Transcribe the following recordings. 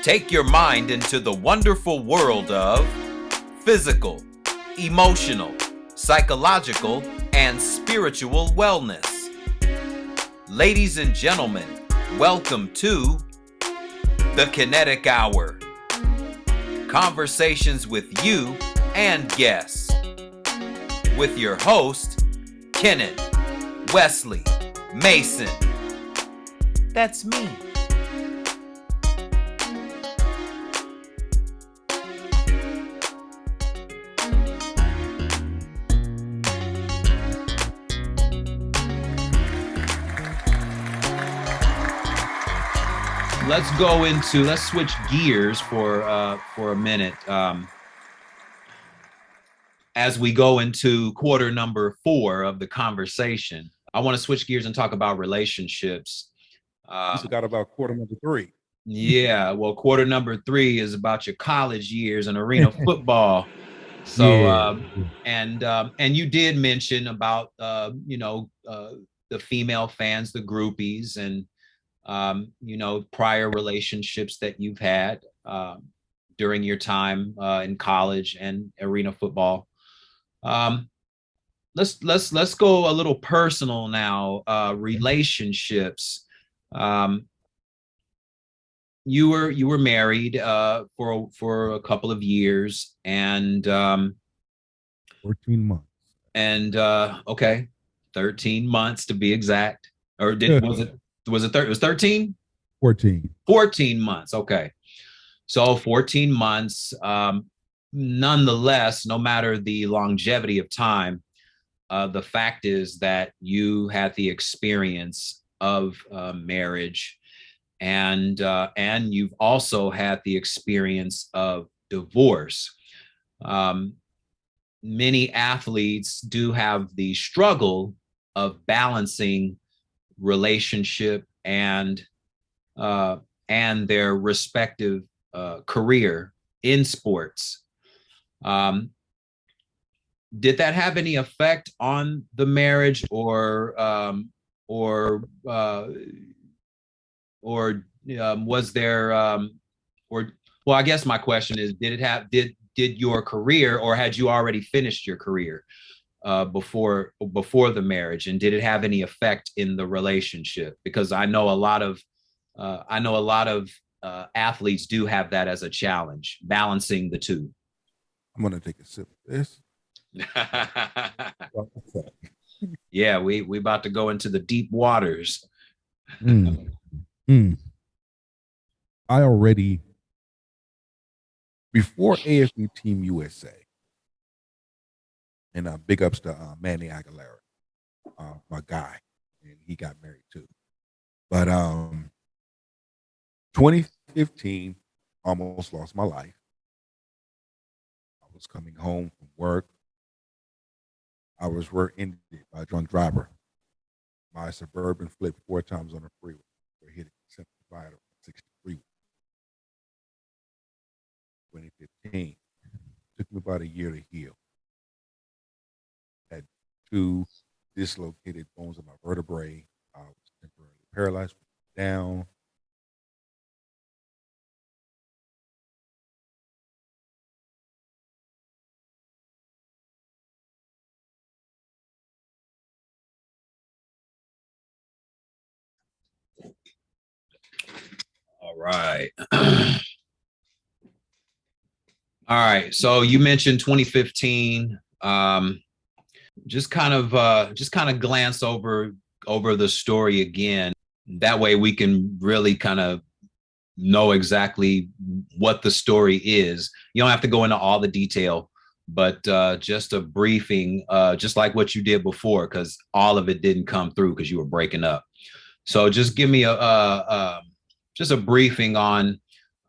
Take your mind into the wonderful world of physical, emotional, psychological, and spiritual wellness. Ladies and gentlemen, welcome to the Kennetic Hour. Conversations with you and guests. With your host, Kenneth, Wesley, Mason. That's me. Let's switch gears for a minute. As we go into quarter number 4 of the conversation, I want to switch gears and talk about relationships. You forgot about quarter number 3. Yeah, well, quarter number 3 is about your college years and arena football. So, Yeah. And you did mention about the female fans, the groupies, and prior relationships that you've had during your time in college and arena football. Let's go a little personal now. Relationships. You were married for a couple of years and 14 months. And okay, 13 months to be exact. Or was it 13? 14. 14 months. Okay. So 14 months. Nonetheless, no matter the longevity of time, the fact is that you had the experience of marriage, and you've also had the experience of divorce. Many athletes do have the struggle of balancing relationship and their respective career in sports. Did that have any effect on the marriage, or was there I guess my question is, did your career, or had you already finished your career before the marriage, and did it have any effect in the relationship? Because I know a lot of athletes do have that as a challenge, balancing the two. I'm gonna take a sip of this. Yeah, we about to go into the deep waters. I already, before AFU Team USA, and big ups to Manny Aguilera, my guy, and he got married too. But 2015, almost lost my life. I was coming home from work. I was rear-ended by a drunk driver. My Suburban flipped 4 times on the freeway. We hit a center divider on 63. 2015. Took me about a year to heal. Had 2 dislocated bones in my vertebrae. I was temporarily paralyzed down. All right. All right. So you mentioned 2015. Just kind of glance over the story again. That way we can really kind of know exactly what the story is. You don't have to go into all the detail, but just a briefing, just like what you did before, because all of it didn't come through because you were breaking up. So just give me just a briefing on,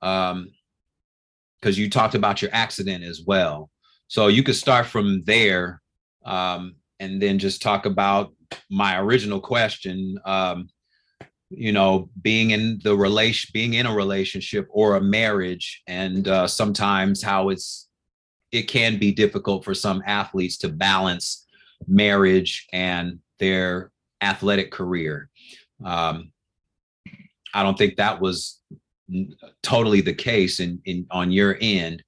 because you talked about your accident as well. So you could start from there, and then just talk about my original question, being in a relationship or a marriage, and sometimes how it can be difficult for some athletes to balance marriage and their athletic career. I don't think that was totally the case in on your end.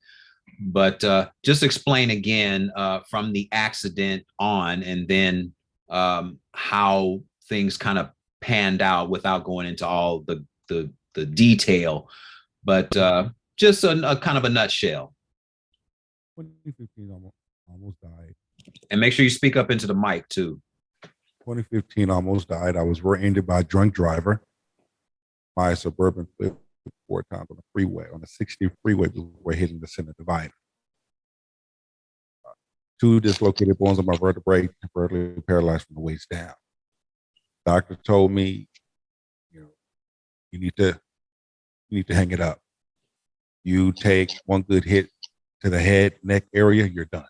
But just explain again from the accident on, and then how things kind of panned out without going into all the detail, but just a kind of a nutshell. 2015 almost died. And make sure you speak up into the mic too. 2015 almost died. I was rear-ended by a drunk driver. My Suburban flipped 4 times on the freeway, on the 60 freeway before hitting the center divider. 2 dislocated bones in my vertebrae, temporarily paralyzed from the waist down. Doctor told me, you know, you need to hang it up. You take one good hit to the head, neck area, you're done.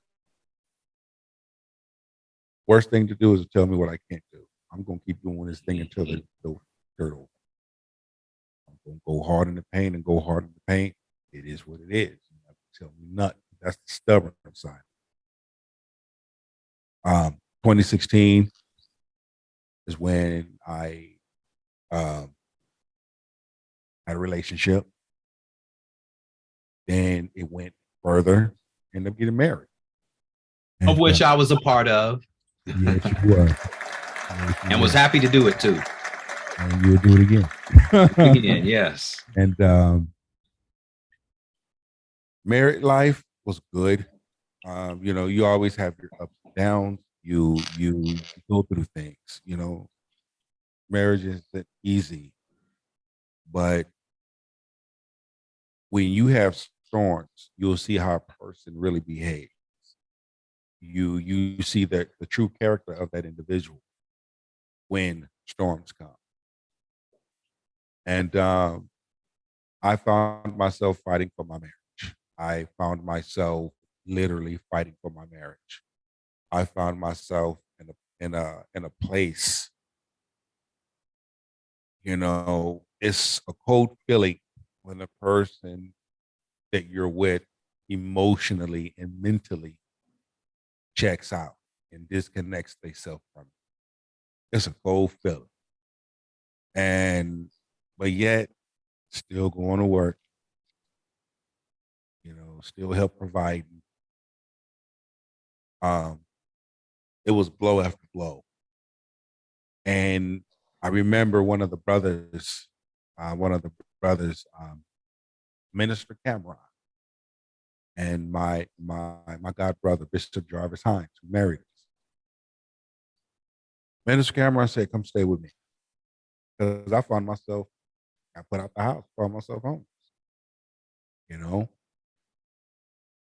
Worst thing to do is to tell me what I can't do. I'm going to keep doing this thing until the dirt over. I'm going to go hard in the pain and go hard in the pain. It is what it is. You have to tell me nothing. That's the stubborn side. 2016 is when I had a relationship. Then it went further, ended up getting married. Of which I was a part of. Yes, you were. And was happy to do it too. And you would do it again. Again, yes. And married life was good. You know, you always have your ups and downs. You go through things. You know, marriage isn't easy, but when you have storms, you'll see how a person really behaves. You see the true character of that individual when storms come. And I found myself fighting for my marriage. I found myself literally fighting for my marriage. I found myself in a place, you know, it's a cold feeling when the person that you're with emotionally and mentally checks out and disconnects themselves from it. It's a cold feeling. But yet still going to work, you know, still help providing. It was blow after blow. And I remember one of the brothers, Minister Cameron, and my god brother, Bishop Jarvis Hines, who married us. Minister Cameron said, "Come stay with me," because I put out the house, found myself homeless. You know,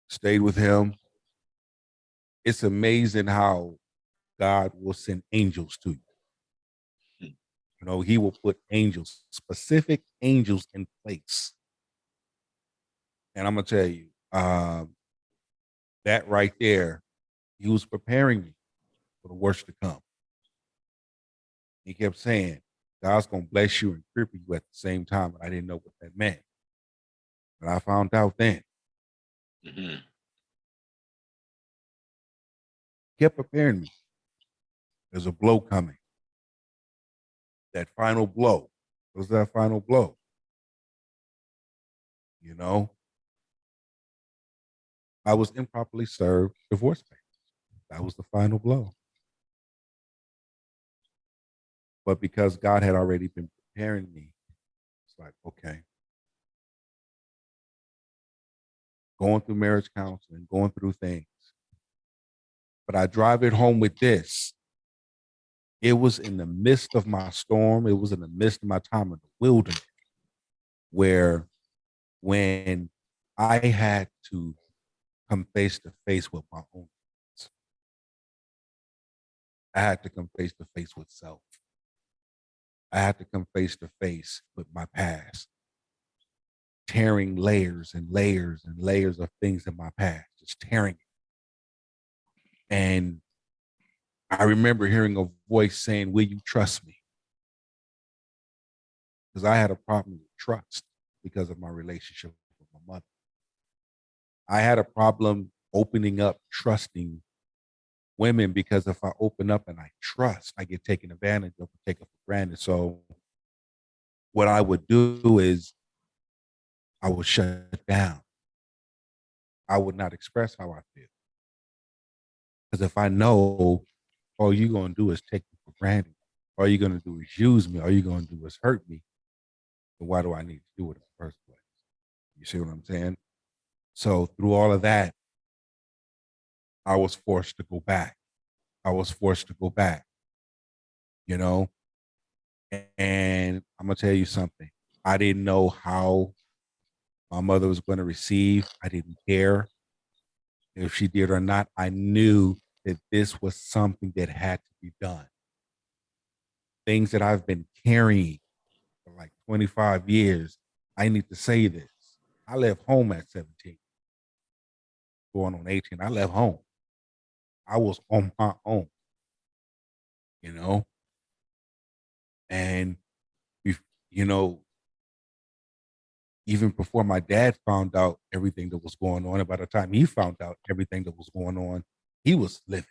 stayed with him. It's amazing how God will send angels to you. You know, he will put angels, specific angels in place. And I'm going to tell you, that right there, he was preparing me for the worst to come. He kept saying, God's going to bless you and cripple you at the same time. And I didn't know what that meant. But I found out then. Mm-hmm. Kept preparing me. There's a blow coming. That final blow. What was that final blow? You know, I was improperly served divorce papers. That was the final blow. But because God had already been preparing me, it's like, okay. Going through marriage counseling, going through things. But I drive it home with this. It was in the midst of my storm. It was in the midst of my time in the wilderness where when I had to come face to face with my own thoughts, I had to come face to face with self. I had to come face to face with my past, tearing layers and layers and layers of things in my past, just tearing it. And I remember hearing a voice saying, "Will you trust me?" Because I had a problem with trust because of my relationship with my mother. I had a problem opening up, trusting women, because if I open up and I trust, I get taken advantage of, taken for granted. So what I would do is I would shut down. I would not express how I feel. Because if I know all you're going to do is take me for granted, all you're going to do is use me, all you're going to do is hurt me, then why do I need to do it in the first place? You see what I'm saying? So through all of that, I was forced to go back. I was forced to go back, you know? And I'm going to tell you something. I didn't know how my mother was going to receive. I didn't care if she did or not. I knew that this was something that had to be done. Things that I've been carrying for like 25 years. I need to say this. I left home at 17, going on 18. I left home. I was on my own, you know? And, you know, even before my dad found out everything that was going on, and by the time he found out everything that was going on, he was living.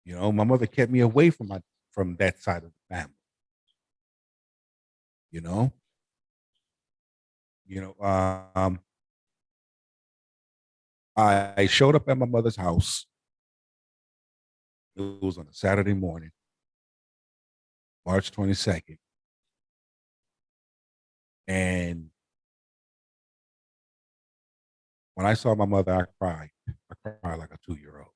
You know, my mother kept me away from that side of the family. You know, you know. I showed up at my mother's house. It was on a Saturday morning, March 22nd, and when I saw my mother, I cried. I cried like a 2-year-old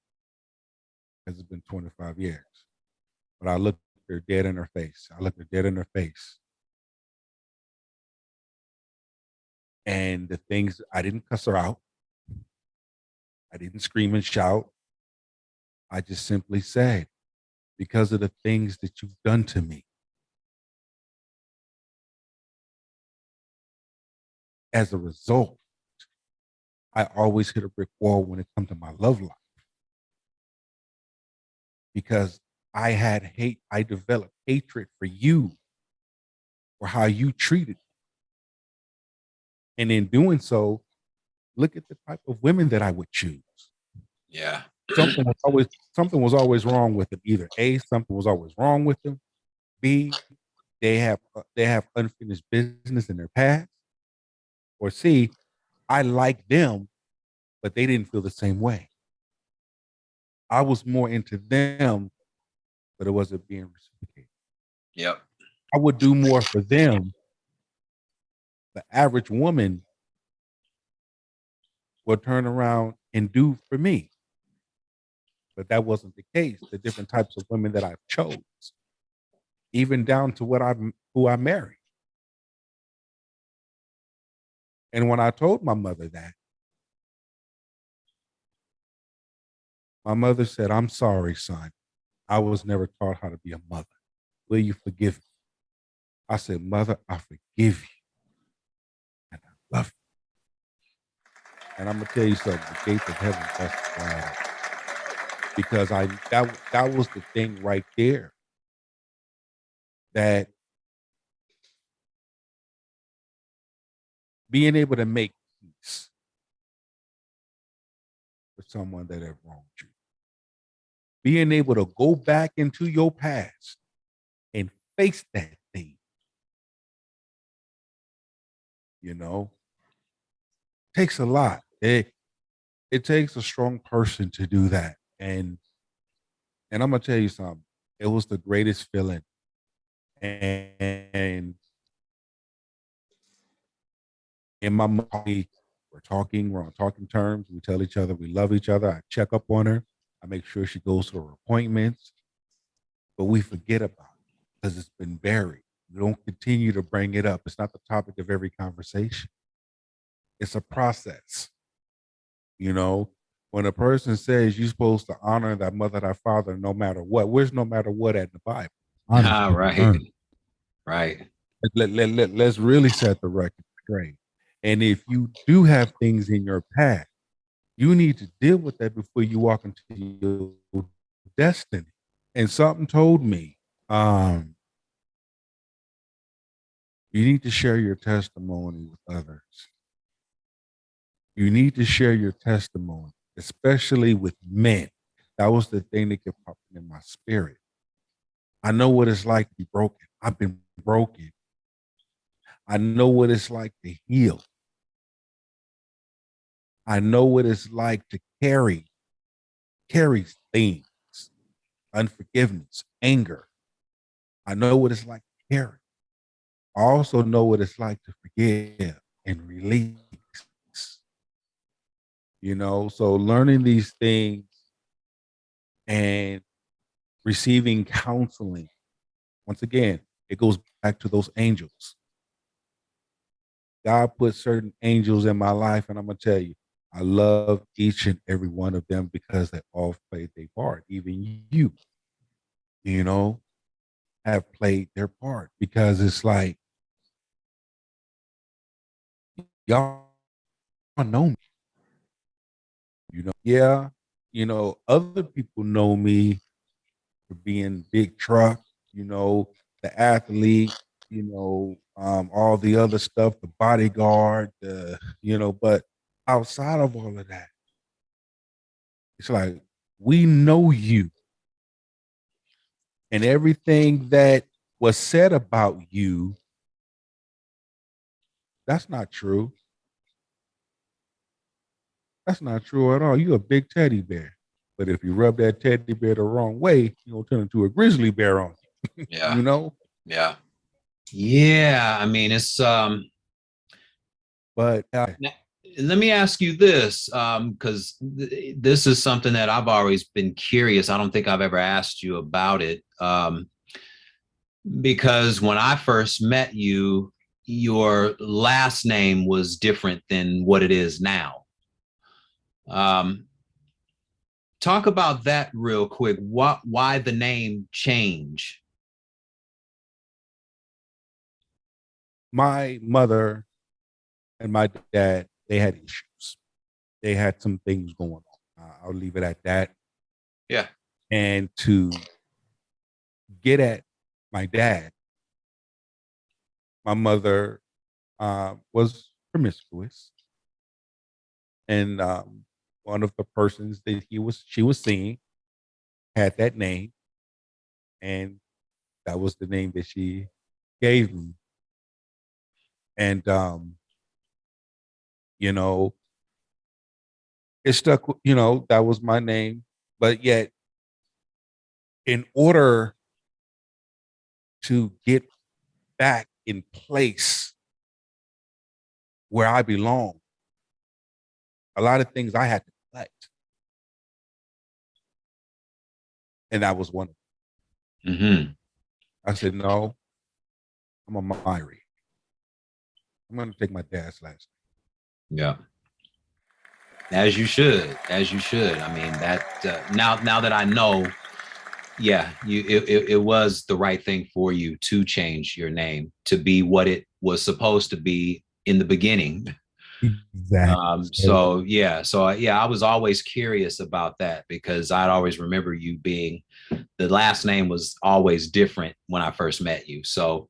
because it's been 25 years. But I looked her dead in her face. I looked her dead in her face. And the things, I didn't cuss her out. I didn't scream and shout. I just simply said, because of the things that you've done to me, as a result, I always hit a brick wall when it comes to my love life. Because I developed hatred for you, for how you treated me. And in doing so, look at the type of women that I would choose. Yeah. Something was always wrong with them. Either A, something was always wrong with them. B, they have unfinished business in their past. Or C, I like them, but they didn't feel the same way. I was more into them, but it wasn't being reciprocated. Yep. I would do more for them. The average woman will turn around and do for me. But that wasn't the case. The different types of women that I've chose, even down to who I married. And when I told my mother that, my mother said, "I'm sorry, son. I was never taught how to be a mother. Will you forgive me?" I said, "Mother, I forgive you. And I love you." And I'm gonna tell you something, the gates of heaven busted wide. Because that was the thing right there. That being able to make peace with someone that have wronged you. Being able to go back into your past and face that thing, you know, takes a lot. It takes a strong person to do that. And I'm gonna tell you something. It was the greatest feeling. And in my mind, we're on talking terms. We tell each other we love each other. I check up on her. I make sure she goes to her appointments, but we forget about it because it's been buried. We don't continue to bring it up. It's not the topic of every conversation. It's a process. You know, when a person says you're supposed to honor thy mother, thy father, no matter what, where's no matter what at the Bible? Ah, right. Right. Let's really set the record straight. And if you do have things in your past, you need to deal with that before you walk into your destiny. And something told me, you need to share your testimony with others. You need to share your testimony, especially with men. That was the thing that kept popping in my spirit. I know what it's like to be broken. I've been broken. I know what it's like to heal. I know what it's like to carry things, unforgiveness, anger. I know what it's like to carry. I also know what it's like to forgive and release. So learning these things and receiving counseling, once again, it goes back to those angels. God put certain angels in my life, and I'm gonna tell you, I love each and every one of them because they all played their part. Even you know, have played their part because it's like y'all know me. Yeah, other people know me for being big truck, the athlete, all the other stuff, the bodyguard, but outside of all of that, it's like we know you and everything that was said about you, that's not true. That's not true at all. You're a big teddy bear. But if you rub that teddy bear the wrong way, you're gonna turn into a grizzly bear on you. Yeah. you know? Yeah. Yeah. I mean, it's But now, let me ask you this, because this is something that I've always been curious. I don't think I've ever asked you about it. Because when I first met you, your last name was different than what it is now. Um, talk about that real quick. Why the name change? my mother and my dad, they had issues. They had some things going on. I'll leave it at that. Yeah. And to get at my dad, my mother was promiscuous, and one of the persons that she was seeing had that name, and that was the name that she gave me. And you know, it stuck. That was my name, but yet, in order to get back in place where I belong, a lot of things I had to collect, and that was one of them. Mm-hmm. I said, no, I'm a Myrie. I'm going to take my dad's last Yeah. As you should. As you should. I mean, that now that I know, yeah, it was the right thing for you to change your name to be what it was supposed to be in the beginning. name. Exactly. So I was always curious about that because I'd always remember you being the last name was always different when I first met you. So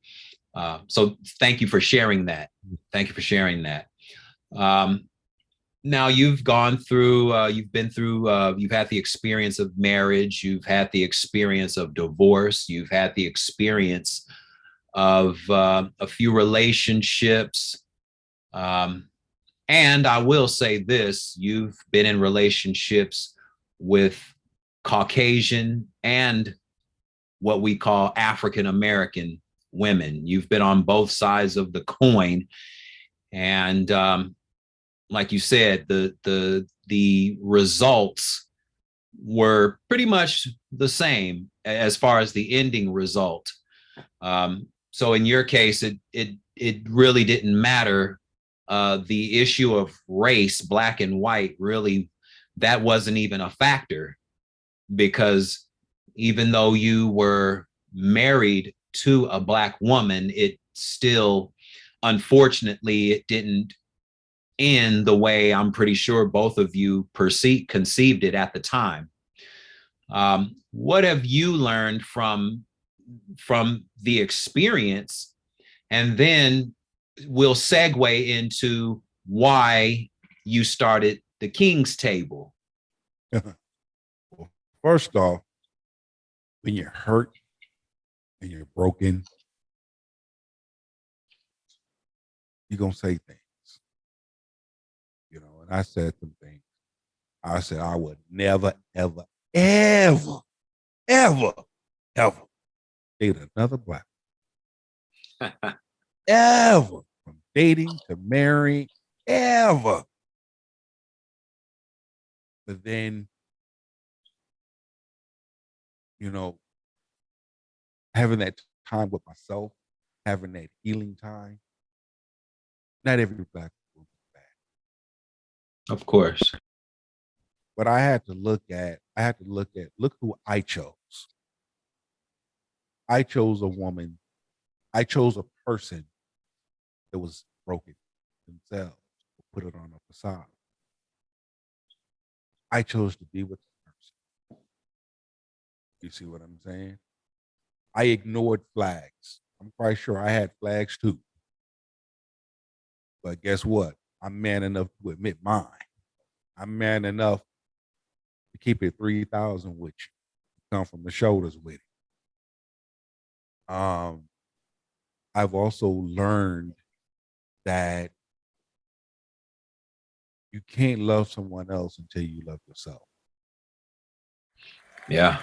thank you for sharing that. Thank you for sharing that. Um, now you've been through, you've had the experience of marriage, you've had the experience of divorce, you've had the experience of a few relationships. Um, and I will say this, you've been in relationships with Caucasian and what we call African American women. You've been on both sides of the coin. And like you said, the results were pretty much the same as far as the ending result. So in your case, it really didn't matter. The issue of race, black and white, really that wasn't even a factor because even though you were married to a black woman, it still, unfortunately, it didn't end the way I'm pretty sure both of you conceived it at the time. What have you learned from the experience? And then we'll segue into why you started the King's Table. Well, first off, when you're hurt and you're broken, you're gonna say things, you know. And I said some things. I said I would never, ever, ever, ever, ever date another black ever, from dating to marrying, ever. But then, you know, having that time with myself, having that healing time. Not every black woman is bad, Of course. but look who I chose. I chose a woman. I chose a person that was broken themselves, put it on a facade. I chose to be with the person. You see what I'm saying? I ignored flags. I'm quite sure I had flags too. But guess what? I'm man enough to admit mine. I'm man enough to keep it 3,000 with you. Come from the shoulders with it. I've also learned that you can't love someone else until you love yourself. Yeah.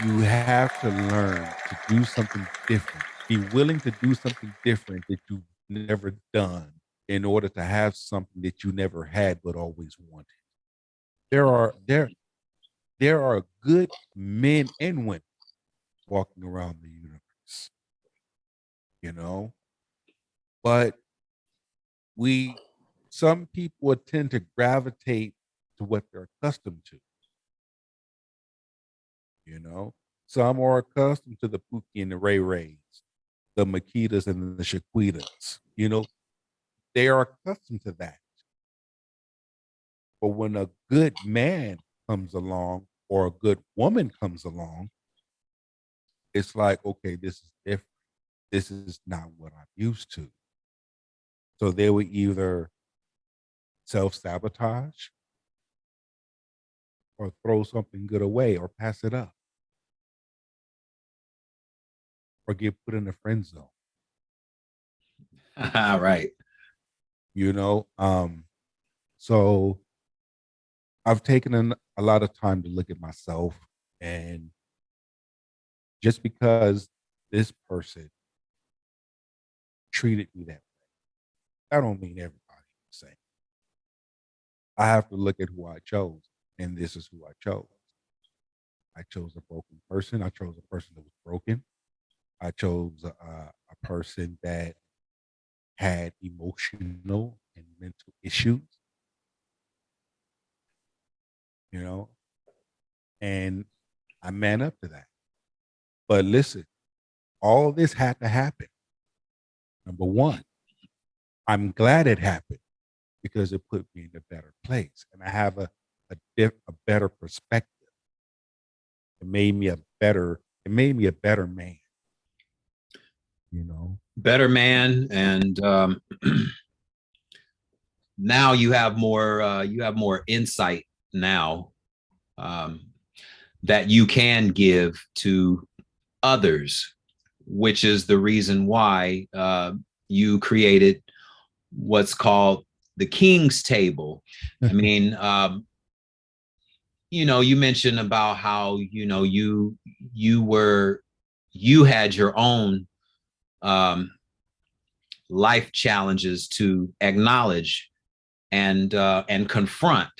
You have to learn to do something different. Be willing to do something different that you've never done in order to have something that you never had but always wanted. There are good men and women walking around the universe, you know, but we some people tend to gravitate to what they're accustomed to, you know. Some are accustomed to the Pookie and the Ray Rays, the Makitas and the Shaquitas, you know, they are accustomed to that. But when a good man comes along or a good woman comes along, it's like, okay, this is different. This is not what I'm used to. So they would either self sabotage or throw something good away or pass it up or get put in the friend zone, Right. you know? So I've taken a lot of time to look at myself, and just because this person treated me that way, that don't mean everybody the same. I have to look at who I chose, and this is who I chose. I chose a broken person. I chose a person that was broken. I chose a person that had emotional and mental issues, you know, and I man up to that. But listen, all of this had to happen. Number one, I'm glad it happened because it put me in a better place, and I have a better perspective. It made me a better. It made me a better man. You know. Better man. And now you have more insight now, um, that you can give to others, which is the reason why you created what's called the King's Table. I mean, you mentioned about how you had your own um, life challenges to acknowledge and confront,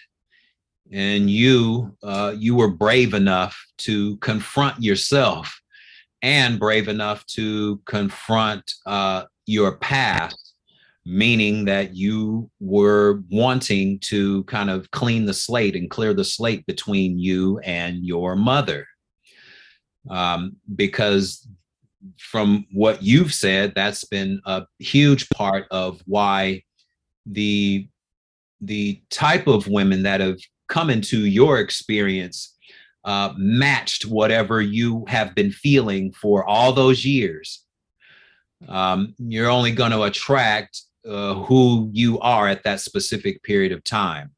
and you were brave enough to confront yourself and brave enough to confront your past, meaning that you were wanting to kind of clean the slate and clear the slate between you and your mother. Because from what you've said, that's been a huge part of why the type of women that have come into your experience matched whatever you have been feeling for all those years. You're only going to attract who you are at that specific period of time.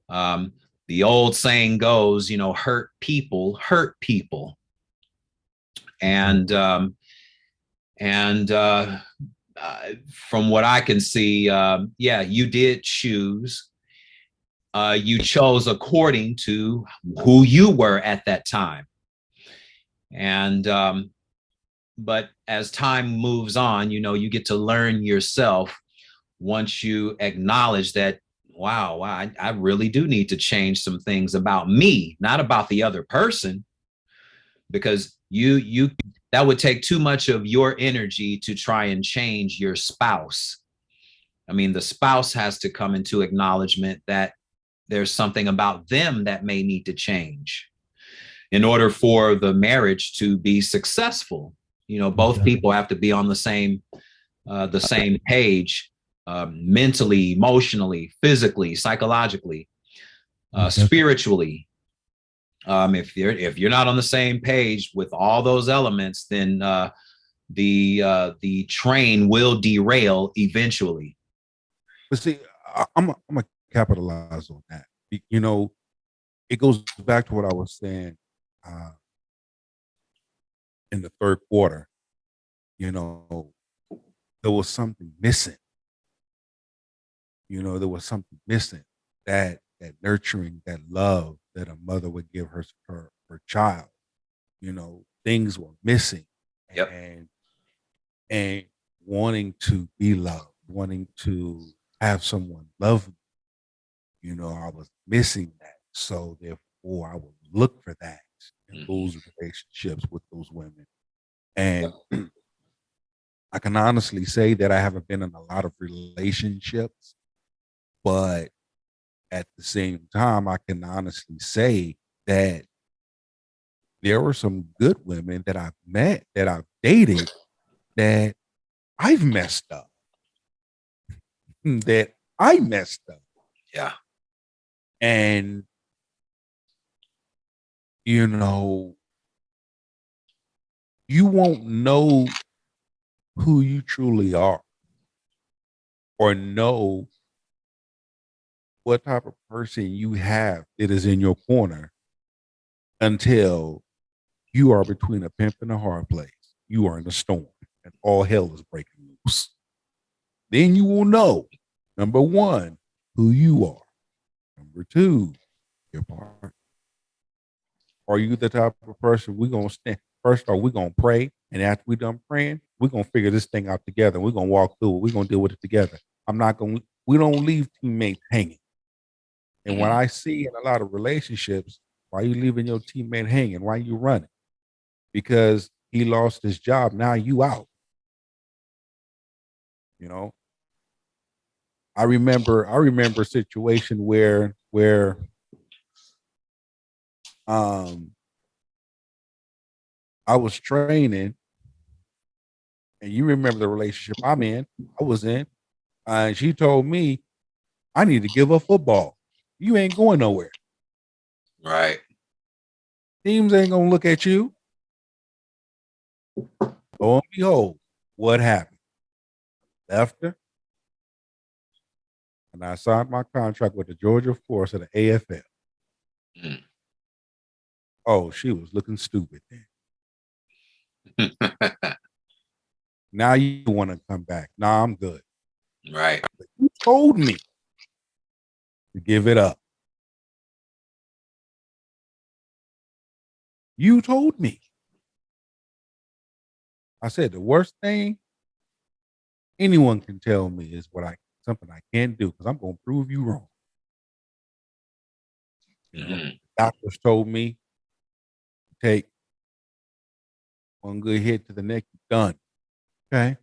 The old saying goes, hurt people hurt people. And from what I can see, yeah, you did choose. You chose according to who you were at that time. And but as time moves on, you know, you get to learn yourself once you acknowledge that, wow, I really do need to change some things about me, not about the other person, because you that would take too much of your energy to try and change your spouse. I mean, the spouse has to come into acknowledgement that there's something about them that may need to change in order for the marriage to be successful. You know, both people have to be on the same page, mentally, emotionally, physically, psychologically, spiritually. If you're not on the same page with all those elements, then the train will derail eventually. But see, I'm gonna capitalize on that. You know, it goes back to what I was saying uh, in the third quarter. You know, there was something missing. You know, there was something missing, that nurturing, that love that a mother would give her child. You know, things were missing, Yep. and wanting to be loved, wanting to have someone love me. You know, I was missing that, so therefore I would look for that in those relationships with those women. And I can honestly say that I haven't been in a lot of relationships, but at the same time, I can honestly say that there were some good women that I've met, that I've dated, that I've messed up, that I messed up. Yeah. And, you know, you won't know who you truly are or know what type of person you have that is in your corner until you are between a pimp and a hard place. You are in a storm and all hell is breaking loose. Then you will know, number one, who you are. Number two, your part. Are you the type of person we're gonna stand? First off, we're gonna pray, and after we're done praying, we're gonna figure this thing out together. We're gonna walk through it. We're gonna deal with it together. I'm not gonna. We don't leave teammates hanging. And what I see in a lot of relationships, why you leaving your teammate hanging? Why you running? Because he lost his job. Now you out. You know. I remember a situation where um I was training, and you remember the relationship I was in, and she told me I need to give up football. You ain't going nowhere. Right. Teams ain't gonna look at you. Lo and behold, what happened? Left her, and I signed my contract with the Georgia Force of the AFL. Mm. Oh, she was looking stupid then. Now you want to come back. Nah, I'm good. Right. But you told me to give it up. You told me. I said the worst thing anyone can tell me is something I can't do because I'm gonna prove you wrong. You know, doctors told me take one good hit to the neck, you're done. Okay.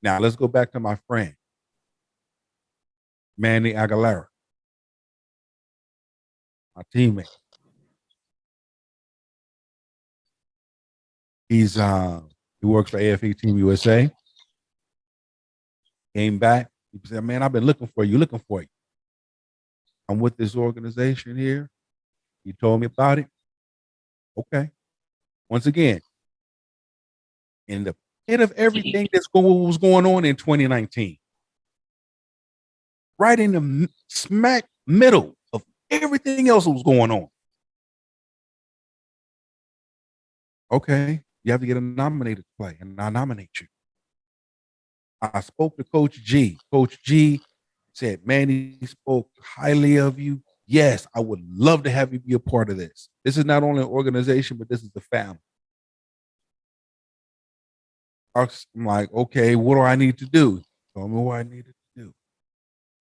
Now let's go back to my friend, Manny Aguilera, my teammate. He works for AFE Team USA. Came back. He said, "Man, I've been looking for you, looking for you. I'm with this organization here. You told me about it. Okay. Once again, in the pit of everything was going on in 2019, right in the smack middle of everything else that was going on. Okay, You have to get nominated to play, and I nominate you. I spoke to Coach G. Coach G said, man, he spoke highly of you. Yes, I would love to have you be a part of this. This is not only an organization, but this is the family. I'm like, okay, what do I need to do? Tell me what I needed to do.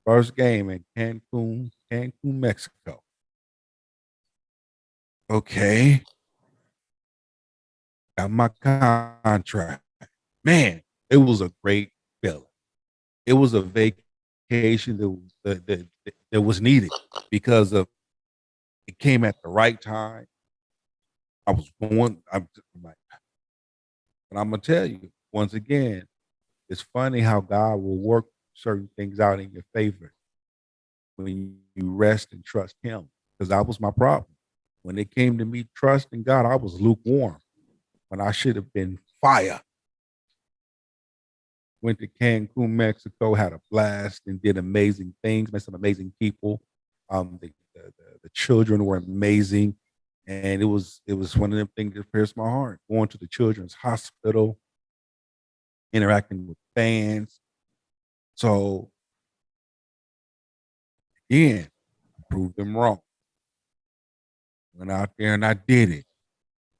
First game in Cancun, Mexico. Okay. Got my contract. Man, it was a great feeling. It was a vacation that was needed because of it came at the right time. I was going, I'm like, and I'm gonna tell you once again, it's funny how God will work certain things out in your favor when you rest and trust Him. Because that was my problem. When it came to me trusting God, I was lukewarm when I should have been fire. Went to Cancun, Mexico, had a blast and did amazing things, met some amazing people. The children were amazing. And it was one of them things that pierced my heart. Going to the children's hospital, interacting with fans. So again, I proved them wrong. Went out there and I did it.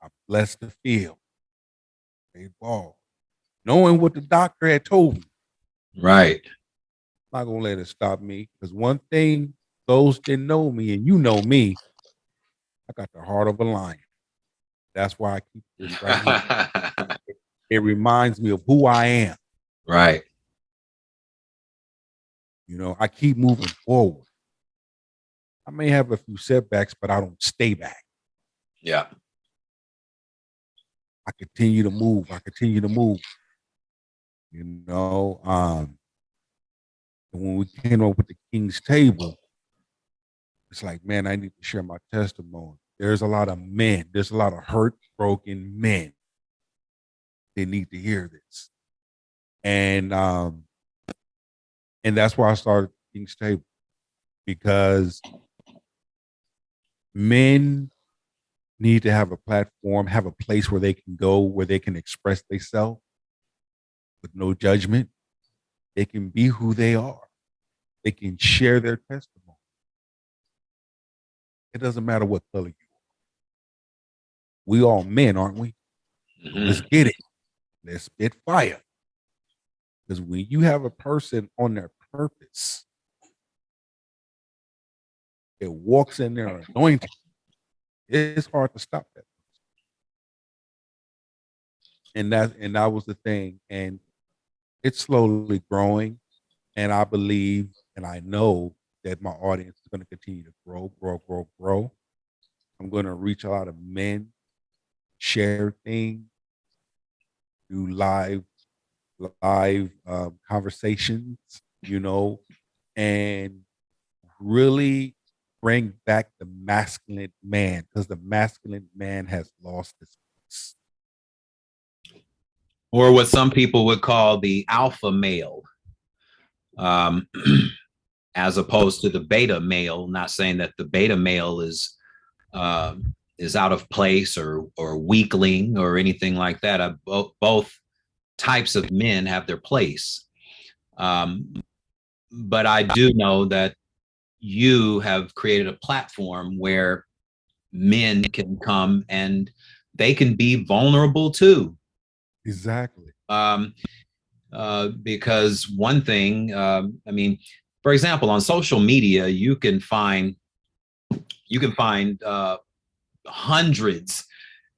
I blessed the field. Played ball. Knowing what the doctor had told me. Right. I'm not gonna let it stop me. Because one thing those didn't know me, and you know me, I got the heart of a lion. That's why I keep this right here. It reminds me of who I am. Right. You know, I keep moving forward. I may have a few setbacks, but I don't stay back. Yeah. I continue to move. I continue to move. You know, when we came up with the King's Table, it's like, man, I need to share my testimony. There's a lot of men. There's a lot of hurt, broken men. They need to hear this. And that's why I started King's Table, because men need to have a platform, have a place where they can go, where they can express themselves with no judgment. They can be who they are. They can share their testimony. It doesn't matter what color you are. We all men, aren't we? Mm-hmm. Let's get it. Let's spit fire. Because when you have a person on their purpose, it walks in their anointing, it's hard to stop that. And that was the thing. And it's slowly growing. And I believe and I know that my audience is going to continue to grow, grow, grow, grow. I'm going to reach a lot of men, share things, do live conversations, you know, and really bring back the masculine man, because the masculine man has lost his place. Or what some people would call the alpha male, as opposed to the beta male. Not saying that the beta male is out of place or weakling or anything like that. Both types of men have their place. But I do know that you have created a platform where men can come and they can be vulnerable too. Exactly. Because one thing, I mean, for example, on social media, you can find hundreds,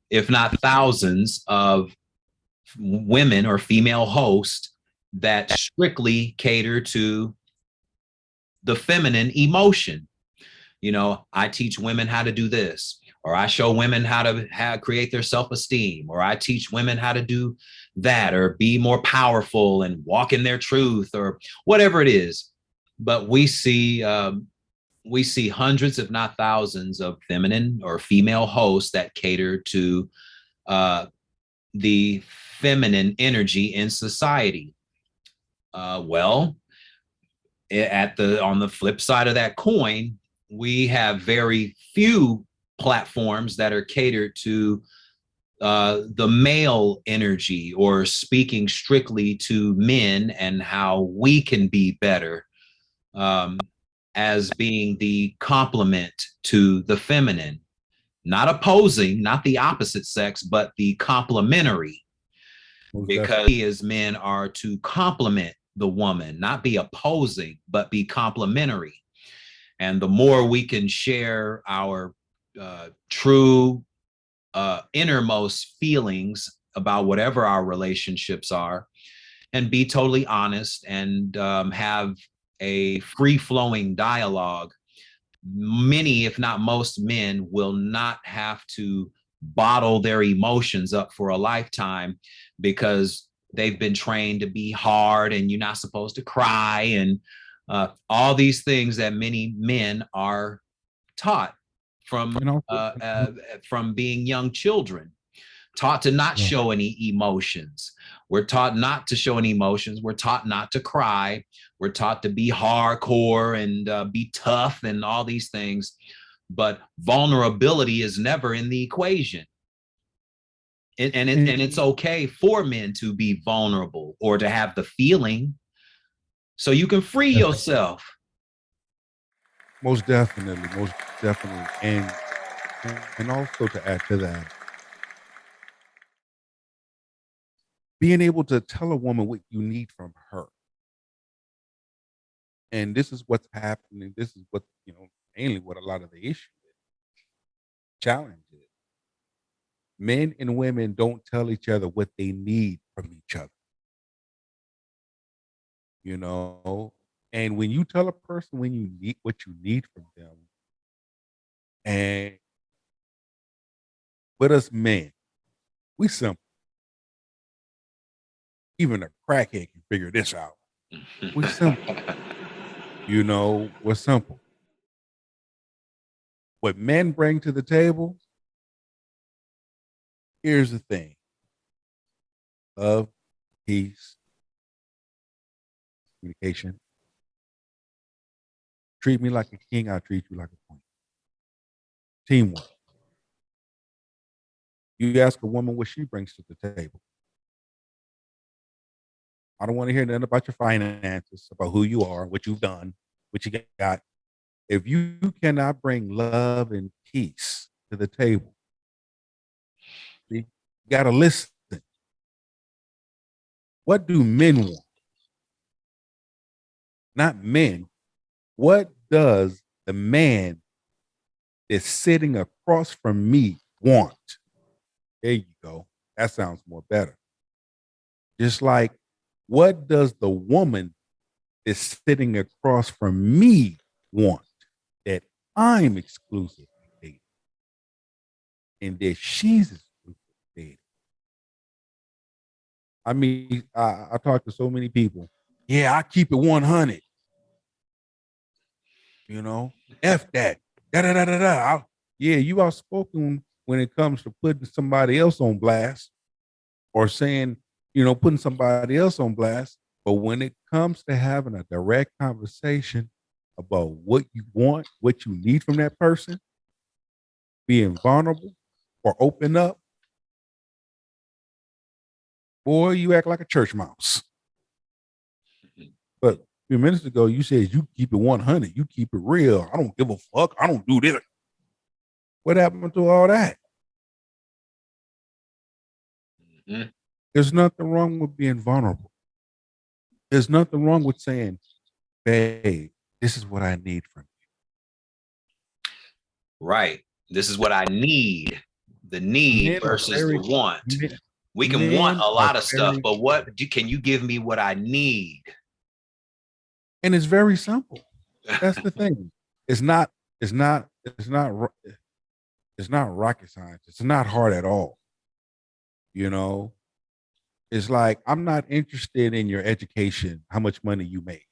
if not thousands, of women or female hosts that strictly cater to the feminine emotion. You know, I teach women how to do this, or I show women how to create their self-esteem, or I teach women how to do that, or be more powerful and walk in their truth, or whatever it is. But we see hundreds, if not thousands, of feminine or female hosts that cater to the feminine energy in society. Well, on the flip side of that coin, we have very few platforms that are catered to the male energy, or speaking strictly to men and how we can be better, as being the complement to the feminine, not opposing, not the opposite sex, but the complementary. Because we as men are to complement the woman, not be opposing, but be complementary. And the more we can share our true innermost feelings about whatever our relationships are, and be totally honest, and have a free flowing dialogue, many, if not most men, will not have to bottle their emotions up for a lifetime, because they've been trained to be hard and you're not supposed to cry, and all these things that many men are taught from from being young children, taught to not show any emotions. We're taught not to show any emotions. We're taught not to cry. We're taught to be hardcore and be tough and all these things. But vulnerability is never in the equation. And it's okay for men to be vulnerable or to have the feeling, so you can free yourself. Most definitely, most definitely. And also to add to that, being able to tell a woman what you need from her. And this is what's happening. This is what, mainly what a lot of the issue is, challenge is. Men and women don't tell each other what they need from each other. And when you tell a person when you need what you need from them, and with us men, we simple. Even a crackhead can figure this out. We're simple. We're simple. What men bring to the table, here's the thing: love, peace, communication. Treat me like a king, I'll treat you like a queen. Teamwork. You ask a woman what she brings to the table. I don't want to hear nothing about your finances, about who you are, what you've done, what you got. If you cannot bring love and peace to the table, you got to listen. What do men want? Not men. What does the man that's sitting across from me want? There you go. That sounds more better. Just like, what does the woman that's sitting across from me want that I'm exclusively dating and that she's exclusively dating? I mean, I talk to so many people. Yeah, I keep it 100. F that. Da da da da da. Yeah, you outspoken when it comes to putting somebody else on blast, or saying, putting somebody else on blast. But when it comes to having a direct conversation about what you want, what you need from that person, being vulnerable or open up, boy, you act like a church mouse. But a few minutes ago, you said you keep it 100. You keep it real. I don't give a fuck. I don't do this. What happened to all that? Mm-hmm. There's nothing wrong with being vulnerable. There's nothing wrong with saying, babe, this is what I need from you. Right. This is what I need. The need versus the want. We can want a lot of stuff, but can you give me what I need? And it's very simple. That's the thing. It's not rocket science. It's not hard at all. It's like, I'm not interested in your education, how much money you make.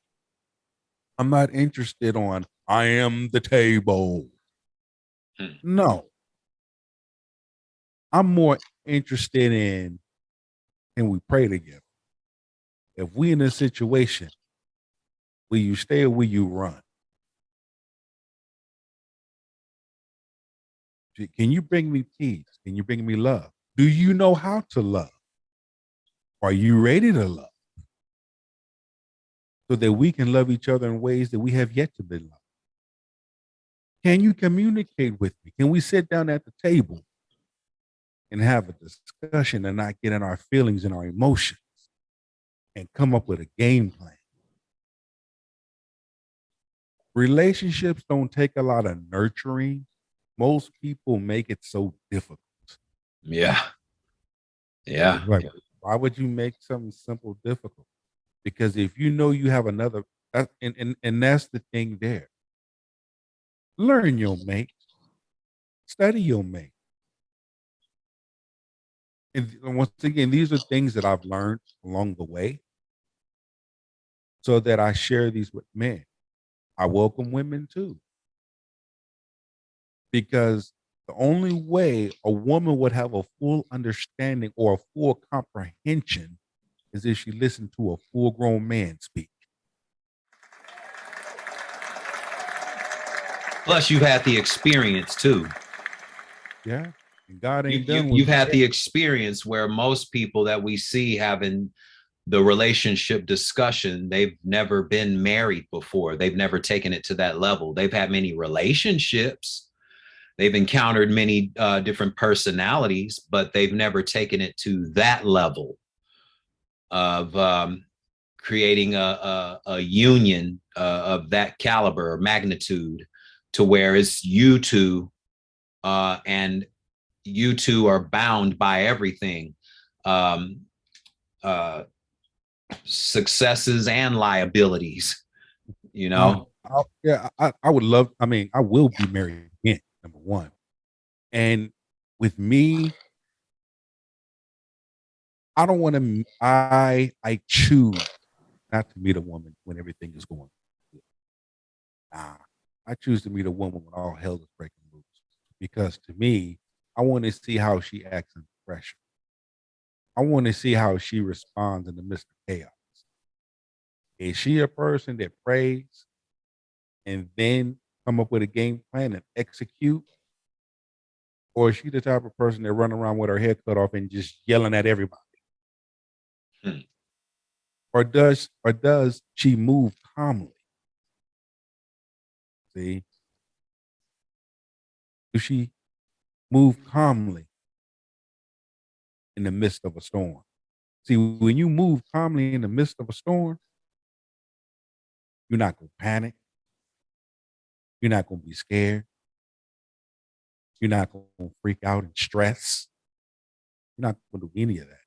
I'm not interested on, I am the table. No. I'm more interested in, and we pray together. If we in a situation, will you stay or will you run? Can you bring me peace? Can you bring me love? Do you know how to love? Are you ready to love? So that we can love each other in ways that we have yet to be loved. Can you communicate with me? Can we sit down at the table and have a discussion and not get in our feelings and our emotions and come up with a game plan? Relationships don't take a lot of nurturing. Most people make it so difficult. Yeah. Yeah. Like, why would you make something simple difficult? Because if you know you have another, and that's the thing there. Learn your mate, study your mate. And once again, these are things that I've learned along the way so that I share these with men. I welcome women too. Because the only way a woman would have a full understanding or a full comprehension is if she listened to a full grown man speak. Plus, you've had the experience too. Yeah. And God ain't You, done with you've me had yet. the experience where most people that we see having the relationship discussion, they've never been married before. They've never taken it to that level. They've had many relationships. They've encountered many different personalities, but they've never taken it to that level of creating a union of that caliber or magnitude to where it's you two and you two are bound by everything, um, uh, successes and liabilities, you know? I would love, I mean, I will be married again, number one. And with me, I don't want to, I choose not to meet a woman when everything is going good. Nah, I choose to meet a woman when all hell is breaking loose. Because to me, I want to see how she acts under pressure. I want to see how she responds in the midst of chaos. Is she a person that prays and then come up with a game plan and execute? Or is she the type of person that run around with her head cut off and just yelling at everybody? Hmm. Or does she move calmly? See? Does she move calmly in the midst of a storm? See, when you move calmly in the midst of a storm, you're not going to panic. You're not going to be scared. You're not going to freak out and stress. You're not going to do any of that.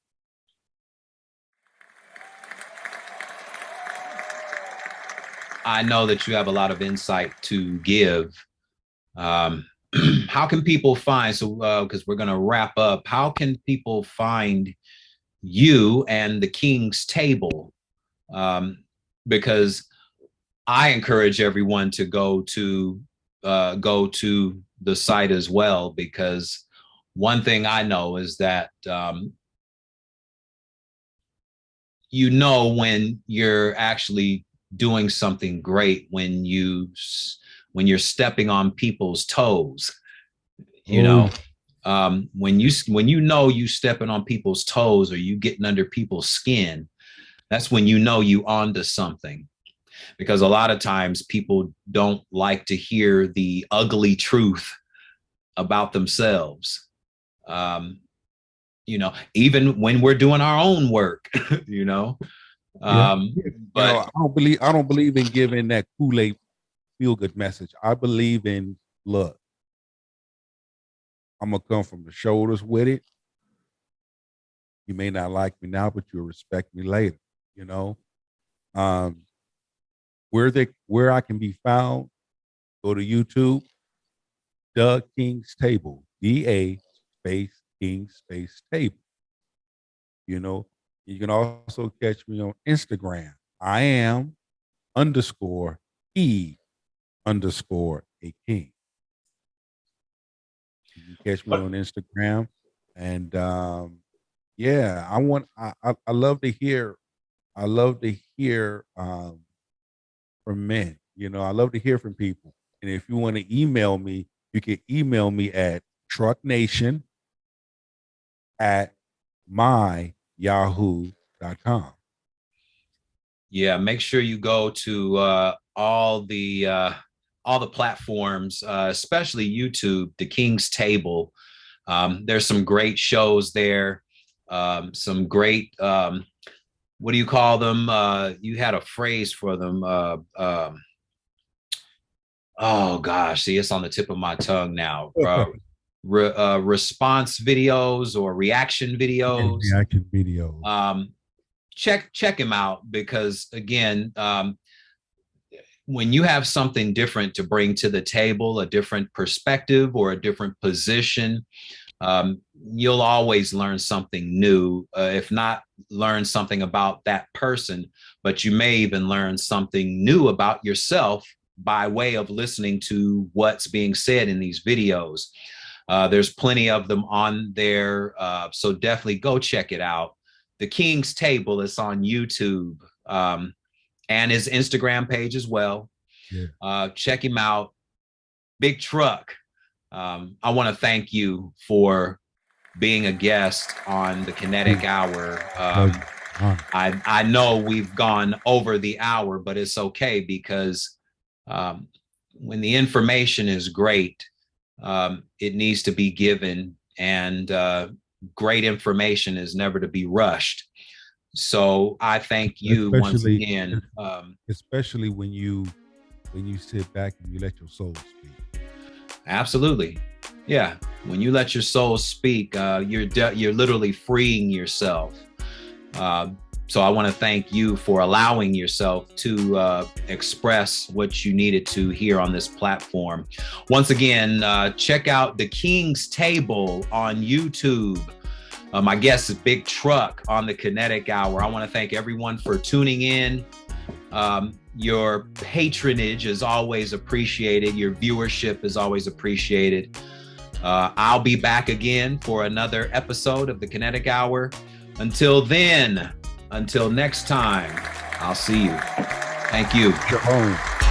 I know that you have a lot of insight to give. Um, how can people find, so because we're going to wrap up, how can people find you and the King's Table? Because I encourage everyone to go to the site as well, because one thing I know is that you know when you're actually doing something great when you're stepping on people's toes, you know. When you know you stepping on people's toes or you getting under people's skin, that's when you know you onto something, because a lot of times people don't like to hear the ugly truth about themselves. um, even when we're doing our own work. you know Yeah. um, You know, but I don't believe in giving that Kool-Aid feel good message. I believe in look. I'm gonna come from the shoulders with it. You may not like me now, but you'll respect me later. You know, um, where I can be found, go to YouTube, Doug King's Table, DA space King space table. You know, you can also catch me on Instagram. I am underscore E underscore a king. You can catch me on Instagram. And yeah, I love to hear from men. You know, I love to hear from people. And if you want to email me, you can email me at trucknation at myyahoo.com. Yeah, make sure you go to all the platforms, especially YouTube, The King's Table. There's some great shows there. Some great, what do you call them? You had a phrase for them. Oh gosh, see, it's on the tip of my tongue now. Response videos or reaction videos. Reaction videos. Check him out, because again, when you have something different to bring to the table, a different perspective or a different position, you'll always learn something new. If not learn something about that person, but you may even learn something new about yourself by way of listening to what's being said in these videos. There's plenty of them on there, so definitely go check it out. The King's Table is on YouTube, and his Instagram page as well. Yeah. Check him out. Big Truck. I want to thank you for being a guest on the Kennetic Hour. I know we've gone over the hour, but it's okay, because when the information is great, it needs to be given, and great information is never to be rushed. So I thank you once again. Especially when you sit back and you let your soul speak. Absolutely. Yeah. When you let your soul speak, you're literally freeing yourself. So I want to thank you for allowing yourself to express what you needed to here on this platform. Once again, check out The King's Table on YouTube. My guest is Big Truck on the Kennetic Hour. I want to thank everyone for tuning in. Your patronage is always appreciated. Your viewership is always appreciated. I'll be back again for another episode of the Kennetic Hour. Until then, until next time, I'll see you. Thank you. Shalom.